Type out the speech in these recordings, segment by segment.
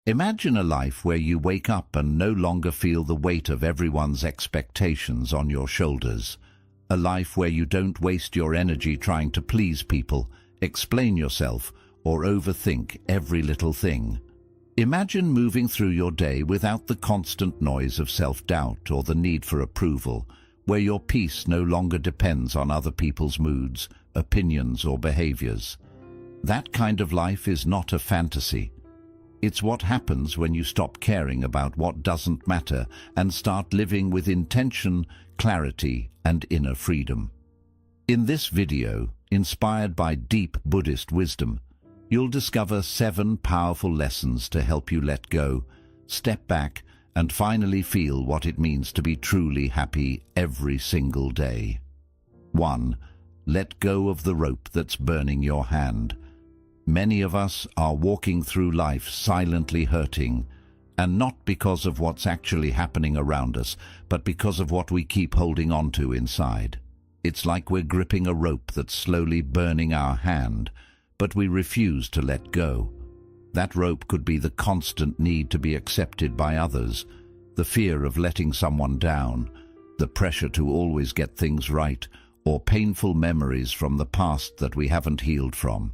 Imagine a life where you wake up and no longer feel the weight of everyone's expectations on your shoulders. A life where you don't waste your energy trying to please people, explain yourself, or overthink every little thing. Imagine moving through your day without the constant noise of self-doubt or the need for approval, where your peace no longer depends on other people's moods, opinions, or behaviors. That kind of life is not a fantasy. It's what happens when you stop caring about what doesn't matter and start living with intention, clarity, and inner freedom. In this video, inspired by deep Buddhist wisdom, you'll discover 7 powerful lessons to help you let go, step back, and finally feel what it means to be truly happy every single day. 1. Let go of the rope that's burning your hand. Many of us are walking through life silently hurting, and not because of what's actually happening around us, but because of what we keep holding on to inside. It's like we're gripping a rope that's slowly burning our hand, but we refuse to let go. That rope could be the constant need to be accepted by others, the fear of letting someone down, the pressure to always get things right, or painful memories from the past that we haven't healed from.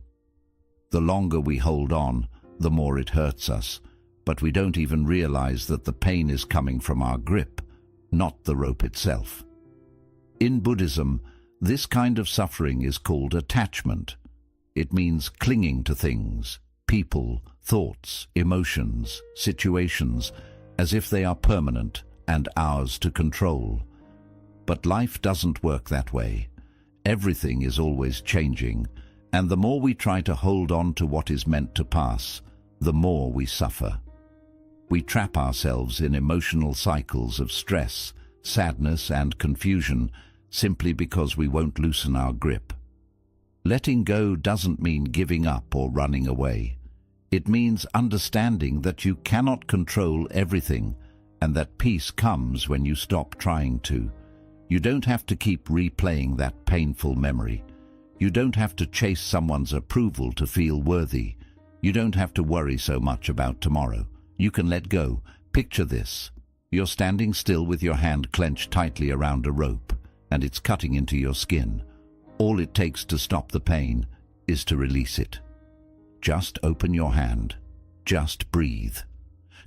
The longer we hold on, the more it hurts us, but we don't even realize that the pain is coming from our grip, not the rope itself. In Buddhism, this kind of suffering is called attachment. It means clinging to things, people, thoughts, emotions, situations, as if they are permanent and ours to control. But life doesn't work that way. Everything is always changing, and the more we try to hold on to what is meant to pass, the more we suffer. We trap ourselves in emotional cycles of stress, sadness, and confusion simply because we won't loosen our grip. Letting go doesn't mean giving up or running away. It means understanding that you cannot control everything and that peace comes when you stop trying to. You don't have to keep replaying that painful memory. You don't have to chase someone's approval to feel worthy. You don't have to worry so much about tomorrow. You can let go. Picture this. You're standing still with your hand clenched tightly around a rope, and it's cutting into your skin. All it takes to stop the pain is to release it. Just open your hand. Just breathe.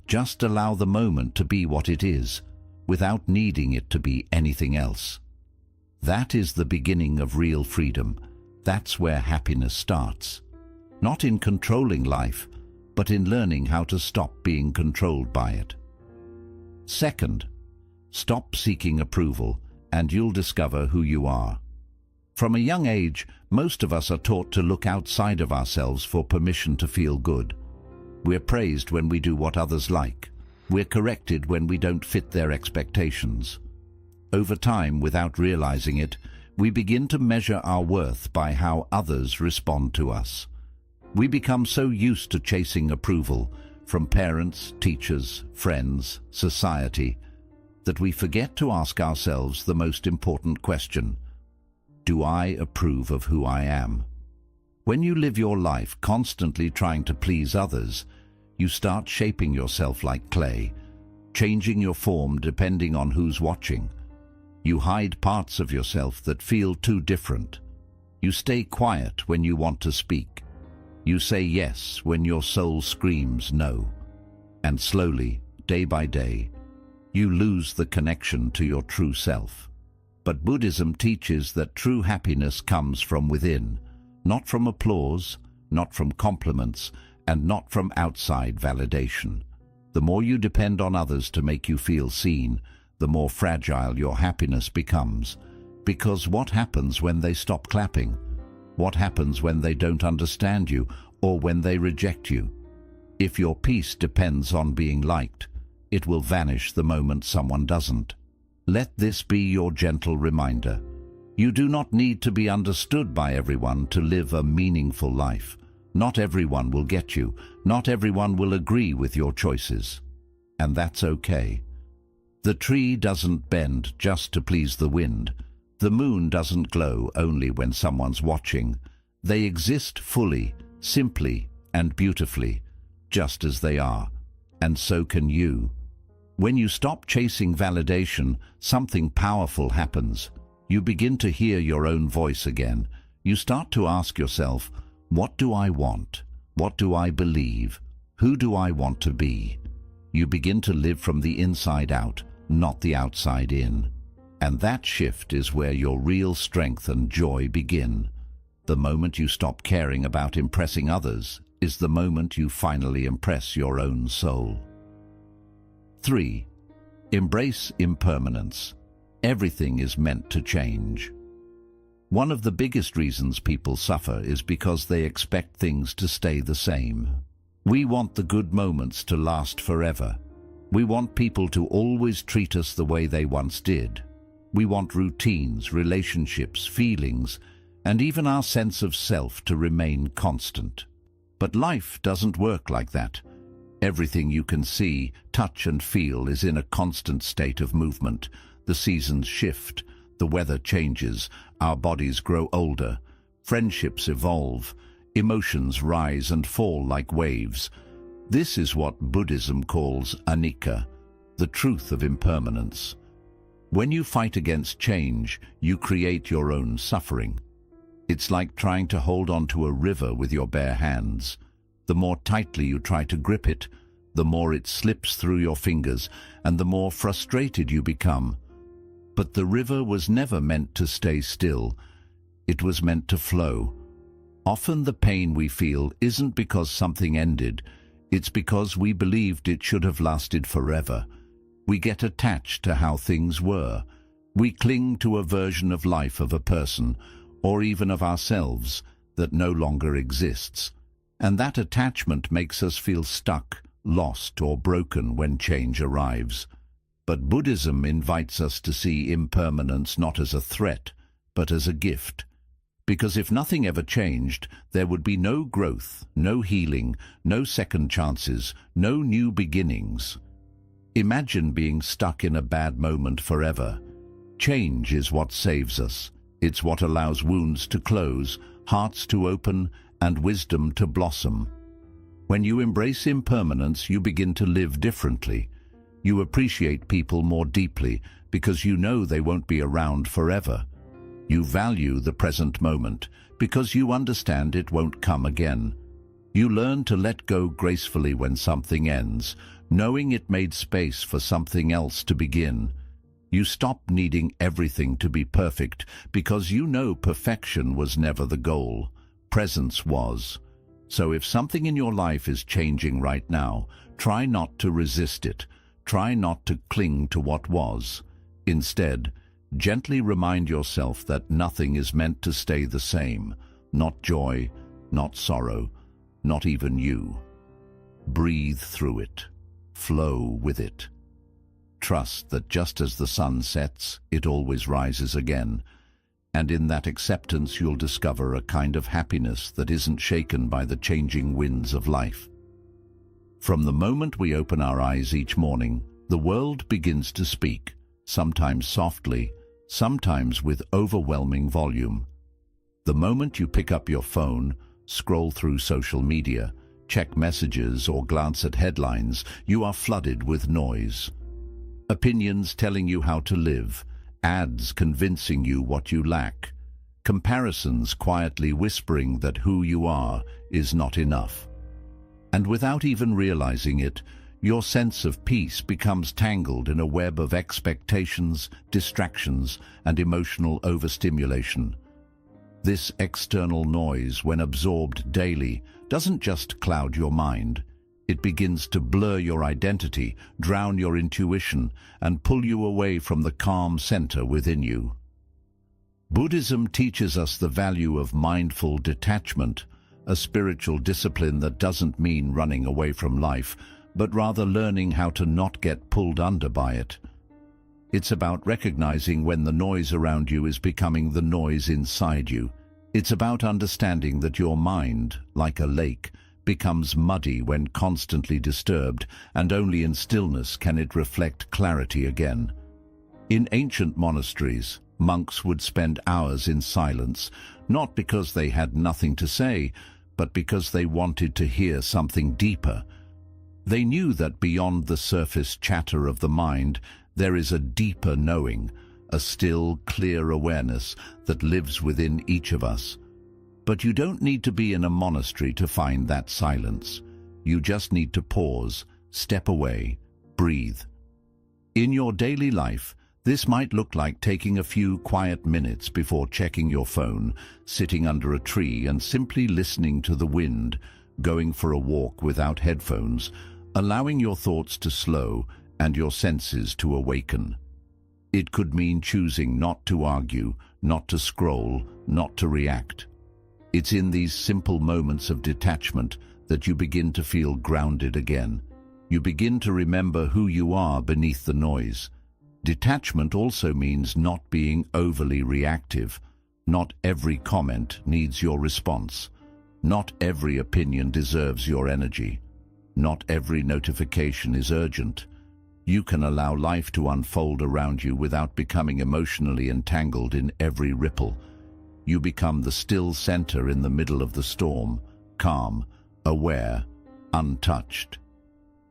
Just allow the moment to be what it is, without needing it to be anything else. That is the beginning of real freedom. That's where happiness starts. Not in controlling life, but in learning how to stop being controlled by it. Second, stop seeking approval, and you'll discover who you are. From a young age, most of us are taught to look outside of ourselves for permission to feel good. We're praised when we do what others like. We're corrected when we don't fit their expectations. Over time, without realizing it, we begin to measure our worth by how others respond to us. We become so used to chasing approval from parents, teachers, friends, society, that we forget to ask ourselves the most important question: do I approve of who I am? When you live your life constantly trying to please others, you start shaping yourself like clay, changing your form depending on who's watching. You hide parts of yourself that feel too different. You stay quiet when you want to speak. You say yes when your soul screams no. And slowly, day by day, you lose the connection to your true self. But Buddhism teaches that true happiness comes from within, not from applause, not from compliments, and not from outside validation. The more you depend on others to make you feel seen, the more fragile your happiness becomes. Because what happens when they stop clapping? What happens when they don't understand you or when they reject you? If your peace depends on being liked, it will vanish the moment someone doesn't. Let this be your gentle reminder. You do not need to be understood by everyone to live a meaningful life. Not everyone will get you. Not everyone will agree with your choices. And that's okay. The tree doesn't bend just to please the wind. The moon doesn't glow only when someone's watching. They exist fully, simply, and beautifully, just as they are. and so can you. When you stop chasing validation, something powerful happens. You begin to hear your own voice again. You start to ask yourself, what do I want? What do I believe? Who do I want to be? You begin to live from the inside out, not the outside in. And that shift is where your real strength and joy begin. The moment you stop caring about impressing others is the moment you finally impress your own soul. 3. Embrace impermanence. Everything is meant to change. One of the biggest reasons people suffer is because they expect things to stay the same. We want the good moments to last forever. We want people to always treat us the way they once did. We want routines, relationships, feelings, and even our sense of self to remain constant. But life doesn't work like that. Everything you can see, touch and feel is in a constant state of movement. The seasons shift, the weather changes, our bodies grow older, friendships evolve, emotions rise and fall like waves. This is what Buddhism calls anicca, the truth of impermanence. When you fight against change, you create your own suffering. It's like trying to hold on to a river with your bare hands. The more tightly you try to grip it, the more it slips through your fingers and the more frustrated you become. But the river was never meant to stay still. It was meant to flow. Often the pain we feel isn't because something ended. It's because we believed it should have lasted forever. We get attached to how things were. We cling to a version of life of a person, or even of ourselves, that no longer exists. And that attachment makes us feel stuck, lost, or broken when change arrives. But Buddhism invites us to see impermanence not as a threat, but as a gift. Because if nothing ever changed, there would be no growth, no healing, no second chances, no new beginnings. Imagine being stuck in a bad moment forever. Change is what saves us. It's what allows wounds to close, hearts to open, and wisdom to blossom. When you embrace impermanence, you begin to live differently. You appreciate people more deeply because you know they won't be around forever. You value the present moment because you understand it won't come again. You learn to let go gracefully when something ends, knowing it made space for something else to begin. You stop needing everything to be perfect because you know perfection was never the goal. Presence was. So if something in your life is changing right now, try not to resist it. Try not to cling to what was. Instead, gently remind yourself that nothing is meant to stay the same. Not joy, not sorrow, not even you. Breathe through it. Flow with it. Trust that just as the sun sets, it always rises again. And in that acceptance, you'll discover a kind of happiness that isn't shaken by the changing winds of life. From the moment we open our eyes each morning, the world begins to speak, sometimes softly, sometimes with overwhelming volume. The moment you pick up your phone, scroll through social media, check messages or glance at headlines, you are flooded with noise. Opinions telling you how to live, ads convincing you what you lack, comparisons quietly whispering that who you are is not enough. And without even realizing it, your sense of peace becomes tangled in a web of expectations, distractions, and emotional overstimulation. This external noise, when absorbed daily, doesn't just cloud your mind. It begins to blur your identity, drown your intuition, and pull you away from the calm center within you. Buddhism teaches us the value of mindful detachment, a spiritual discipline that doesn't mean running away from life, but rather learning how to not get pulled under by it. It's about recognizing when the noise around you is becoming the noise inside you. It's about understanding that your mind, like a lake, becomes muddy when constantly disturbed, and only in stillness can it reflect clarity again. In ancient monasteries, monks would spend hours in silence, not because they had nothing to say, but because they wanted to hear something deeper. They knew that beyond the surface chatter of the mind, there is a deeper knowing, a still, clear awareness that lives within each of us. But you don't need to be in a monastery to find that silence. You just need to pause, step away, breathe. In your daily life, this might look like taking a few quiet minutes before checking your phone, sitting under a tree and simply listening to the wind, going for a walk without headphones, allowing your thoughts to slow and your senses to awaken. It could mean choosing not to argue, not to scroll, not to react. It's in these simple moments of detachment that you begin to feel grounded again. You begin to remember who you are beneath the noise. Detachment also means not being overly reactive. Not every comment needs your response. Not every opinion deserves your energy. Not every notification is urgent. You can allow life to unfold around you without becoming emotionally entangled in every ripple. You become the still center in the middle of the storm, calm, aware, untouched.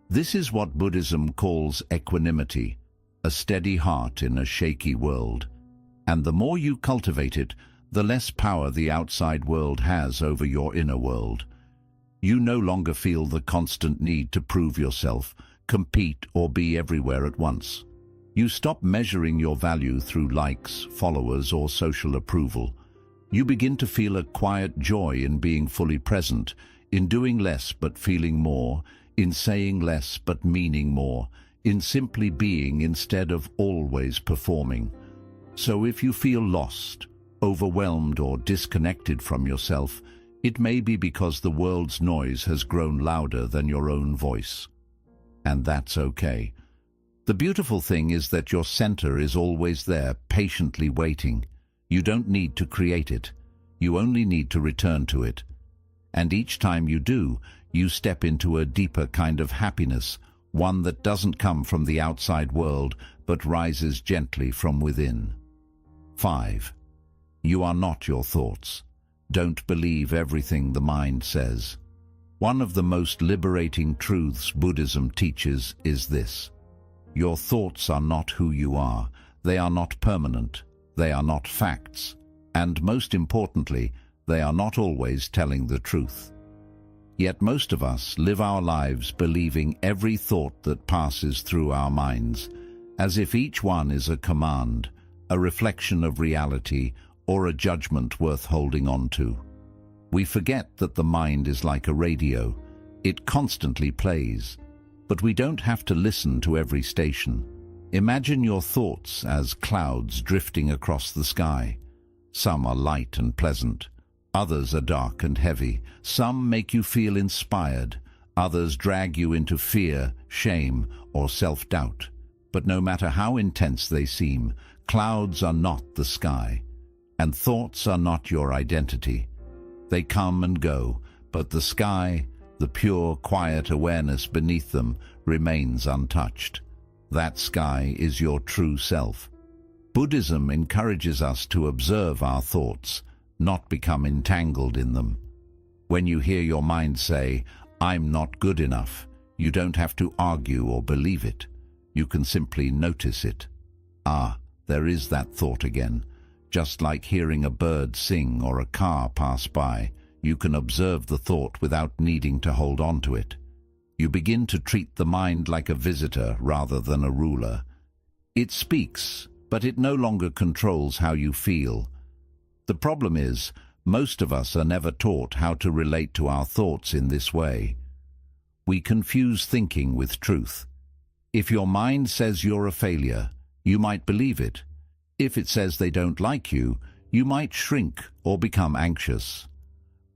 This is what Buddhism calls equanimity, a steady heart in a shaky world. And the more you cultivate it, the less power the outside world has over your inner world. You no longer feel the constant need to prove yourself, compete, or be everywhere at once. You stop measuring your value through likes, followers, or social approval. You begin to feel a quiet joy in being fully present, in doing less but feeling more, in saying less but meaning more, in simply being instead of always performing. So if you feel lost, overwhelmed, or disconnected from yourself, it may be because the world's noise has grown louder than your own voice. And that's okay. The beautiful thing is that your center is always there, patiently waiting. You don't need to create it. You only need to return to it. And each time you do, you step into a deeper kind of happiness, one that doesn't come from the outside world, but rises gently from within. 5. You are not your thoughts. Don't believe everything the mind says. One of the most liberating truths Buddhism teaches is this: your thoughts are not who you are. They are not permanent. They are not facts. And most importantly, they are not always telling the truth. Yet most of us live our lives believing every thought that passes through our minds, as if each one is a command, a reflection of reality, or a judgment worth holding on to. We forget that the mind is like a radio. It constantly plays, but we don't have to listen to every station. Imagine your thoughts as clouds drifting across the sky. Some are light and pleasant. Others are dark and heavy. Some make you feel inspired. Others drag you into fear, shame, or self-doubt. But no matter how intense they seem, clouds are not the sky, and thoughts are not your identity. They come and go, but the sky, the pure, quiet awareness beneath them, remains untouched. That sky is your true self. Buddhism encourages us to observe our thoughts, not become entangled in them. When you hear your mind say, "I'm not good enough," you don't have to argue or believe it. You can simply notice it. Ah, there is that thought again. Just like hearing a bird sing or a car pass by, you can observe the thought without needing to hold on to it. You begin to treat the mind like a visitor rather than a ruler. It speaks, but it no longer controls how you feel. The problem is, most of us are never taught how to relate to our thoughts in this way. We confuse thinking with truth. If your mind says you're a failure, you might believe it. If it says they don't like you, you might shrink or become anxious.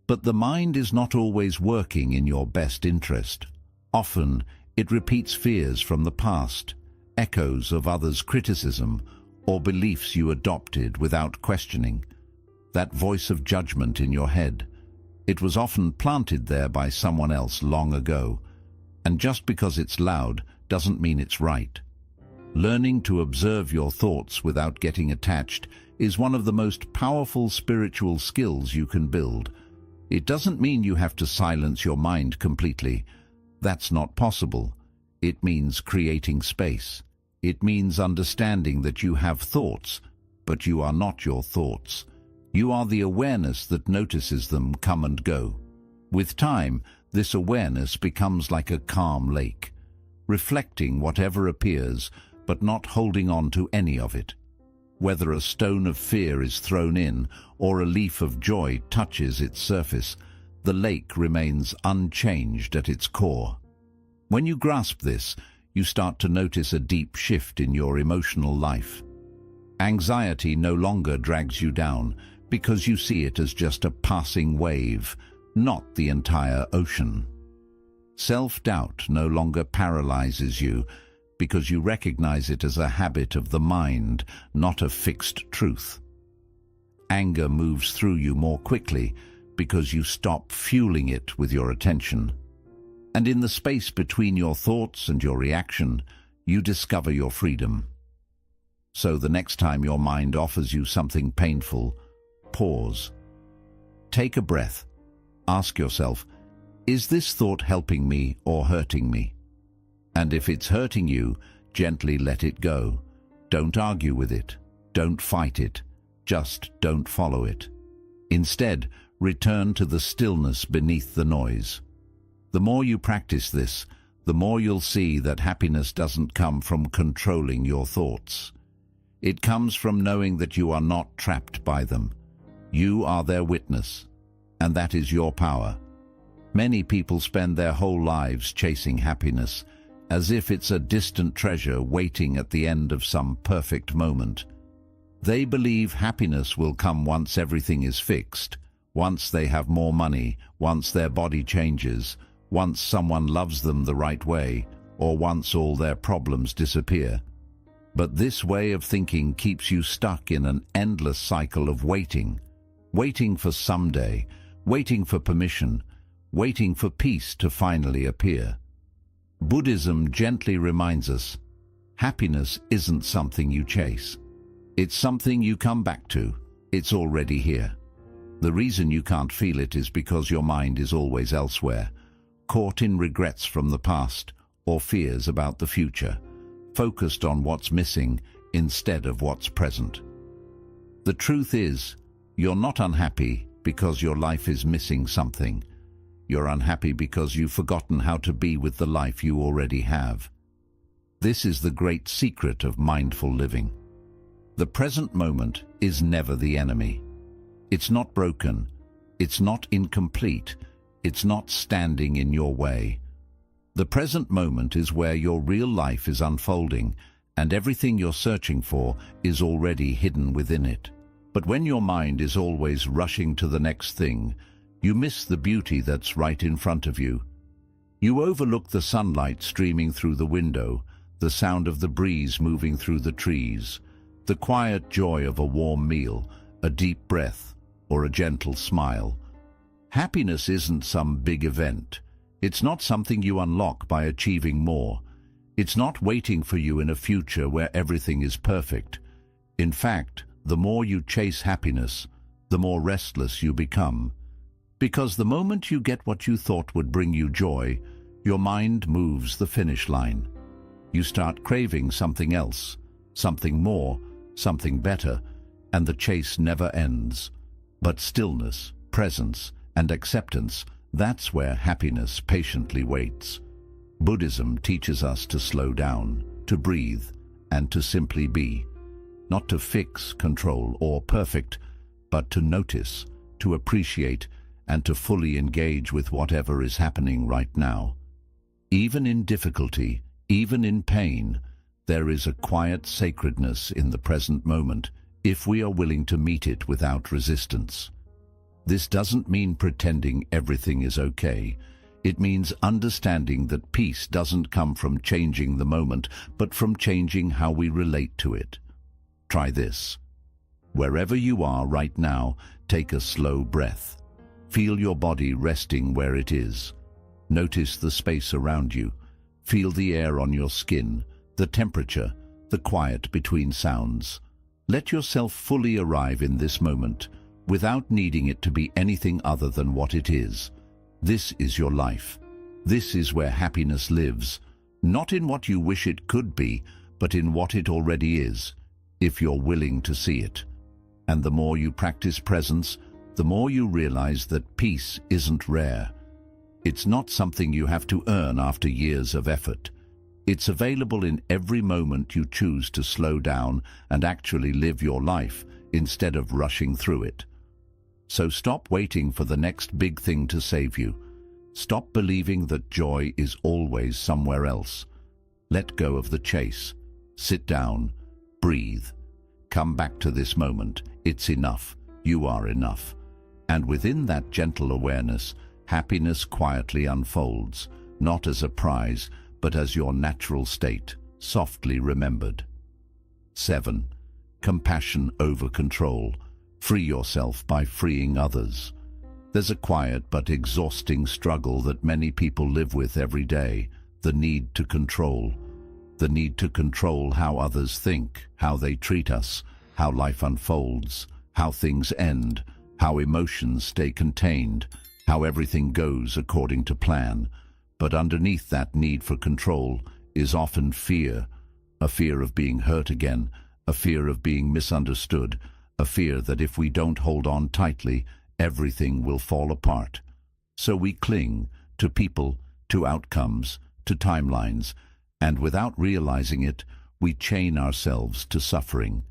But the mind is not always working in your best interest. Often, it repeats fears from the past, echoes of others' criticism, or beliefs you adopted without questioning. That voice of judgment in your head, it was often planted there by someone else long ago, and just because it's loud doesn't mean it's right. Learning to observe your thoughts without getting attached is one of the most powerful spiritual skills you can build. It doesn't mean you have to silence your mind completely. That's not possible. It means creating space. It means understanding that you have thoughts, but you are not your thoughts. You are the awareness that notices them come and go. With time, this awareness becomes like a calm lake, reflecting whatever appears, but not holding on to any of it. Whether a stone of fear is thrown in or a leaf of joy touches its surface, the lake remains unchanged at its core. When you grasp this, you start to notice a deep shift in your emotional life. Anxiety no longer drags you down because you see it as just a passing wave, not the entire ocean. Self-doubt no longer paralyzes you because you recognize it as a habit of the mind, not a fixed truth. Anger moves through you more quickly because you stop fueling it with your attention. And in the space between your thoughts and your reaction, you discover your freedom. So the next time your mind offers you something painful, pause. Take a breath. Ask yourself, is this thought helping me or hurting me? And if it's hurting you, gently let it go. Don't argue with it. Don't fight it. Just don't follow it. Instead, return to the stillness beneath the noise. The more you practice this, the more you'll see that happiness doesn't come from controlling your thoughts. It comes from knowing that you are not trapped by them. You are their witness, and that is your power. Many people spend their whole lives chasing happiness, as if it's a distant treasure waiting at the end of some perfect moment. They believe happiness will come once everything is fixed, once they have more money, once their body changes, once someone loves them the right way, or once all their problems disappear. But this way of thinking keeps you stuck in an endless cycle of waiting for someday, waiting for permission, waiting for peace to finally appear. Buddhism gently reminds us, happiness isn't something you chase. It's something you come back to. It's already here. The reason you can't feel it is because your mind is always elsewhere, caught in regrets from the past or fears about the future, focused on what's missing instead of what's present. The truth is, you're not unhappy because your life is missing something. You're unhappy because you've forgotten how to be with the life you already have. This is the great secret of mindful living. The present moment is never the enemy. It's not broken. It's not incomplete. It's not standing in your way. The present moment is where your real life is unfolding, and everything you're searching for is already hidden within it. But when your mind is always rushing to the next thing, you miss the beauty that's right in front of you. You overlook the sunlight streaming through the window, the sound of the breeze moving through the trees, the quiet joy of a warm meal, a deep breath, or a gentle smile. Happiness isn't some big event. It's not something you unlock by achieving more. It's not waiting for you in a future where everything is perfect. In fact, the more you chase happiness, the more restless you become. Because the moment you get what you thought would bring you joy, your mind moves the finish line. You start craving something else, something more, something better, and the chase never ends. But stillness, presence, and acceptance, that's where happiness patiently waits. Buddhism teaches us to slow down, to breathe, and to simply be. Not to fix, control, or perfect, but to notice, to appreciate, and to fully engage with whatever is happening right now. Even in difficulty, even in pain, there is a quiet sacredness in the present moment if we are willing to meet it without resistance. This doesn't mean pretending everything is okay. It means understanding that peace doesn't come from changing the moment, but from changing how we relate to it. Try this. Wherever you are right now, take a slow breath. Feel your body resting where it is. Notice the space around you. Feel the air on your skin, the temperature, the quiet between sounds. Let yourself fully arrive in this moment, without needing it to be anything other than what it is. This is your life. This is where happiness lives, not in what you wish it could be, but in what it already is, if you're willing to see it. And the more you practice presence, the more you realize that peace isn't rare. It's not something you have to earn after years of effort. It's available in every moment you choose to slow down and actually live your life instead of rushing through it. So stop waiting for the next big thing to save you. Stop believing that joy is always somewhere else. Let go of the chase. Sit down. Breathe. Come back to this moment. It's enough. You are enough. And within that gentle awareness, happiness quietly unfolds, not as a prize, but as your natural state, softly remembered. 7. Compassion over control. Free yourself by freeing others. There's a quiet but exhausting struggle that many people live with every day, the need to control. The need to control how others think, how they treat us, how life unfolds, how things end, how emotions stay contained, how everything goes according to plan. But underneath that need for control is often fear, a fear of being hurt again, a fear of being misunderstood, a fear that if we don't hold on tightly, everything will fall apart. So we cling to people, to outcomes, to timelines, and without realizing it, we chain ourselves to suffering.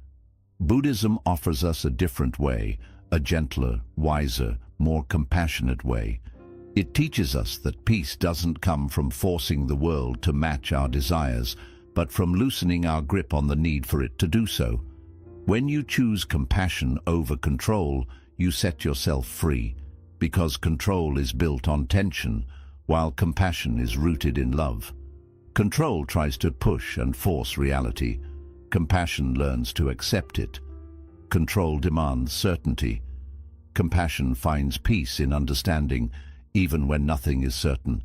Buddhism offers us a different way, a gentler, wiser, more compassionate way. It teaches us that peace doesn't come from forcing the world to match our desires, but from loosening our grip on the need for it to do so. When you choose compassion over control, you set yourself free, because control is built on tension, while compassion is rooted in love. Control tries to push and force reality. Compassion learns to accept it. Control demands certainty. Compassion finds peace in understanding, even when nothing is certain.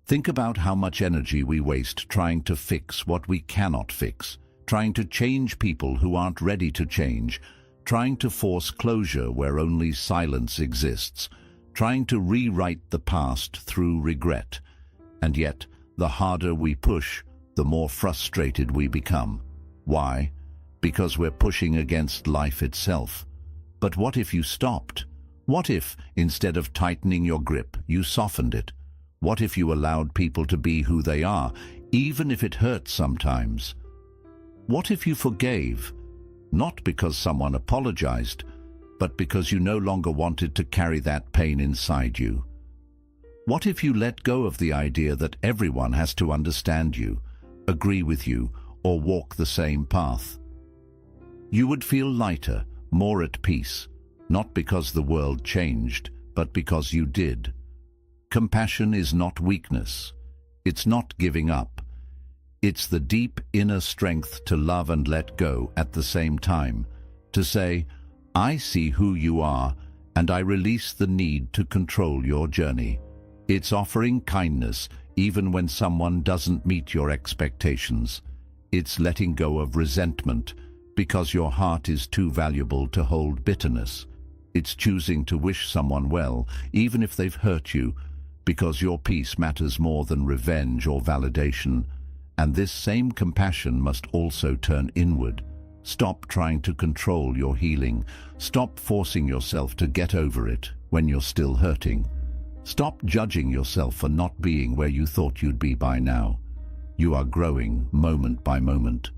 Think about how much energy we waste trying to fix what we cannot fix, trying to change people who aren't ready to change, trying to force closure where only silence exists, trying to rewrite the past through regret. And yet, the harder we push, the more frustrated we become. Why? Because we're pushing against life itself. But what if you stopped? What if, instead of tightening your grip, you softened it? What if you allowed people to be who they are, even if it hurts sometimes? What if you forgave, not because someone apologized, but because you no longer wanted to carry that pain inside you? What if you let go of the idea that everyone has to understand you, agree with you, or walk the same path? You would feel lighter, more at peace, not because the world changed, but because you did. Compassion is not weakness. It's not giving up. It's the deep inner strength to love and let go at the same time, to say, I see who you are, and I release the need to control your journey. It's offering kindness even when someone doesn't meet your expectations. It's letting go of resentment because your heart is too valuable to hold bitterness. It's choosing to wish someone well, even if they've hurt you, because your peace matters more than revenge or validation. And this same compassion must also turn inward. Stop trying to control your healing. Stop forcing yourself to get over it when you're still hurting. Stop judging yourself for not being where you thought you'd be by now. You are growing moment by moment.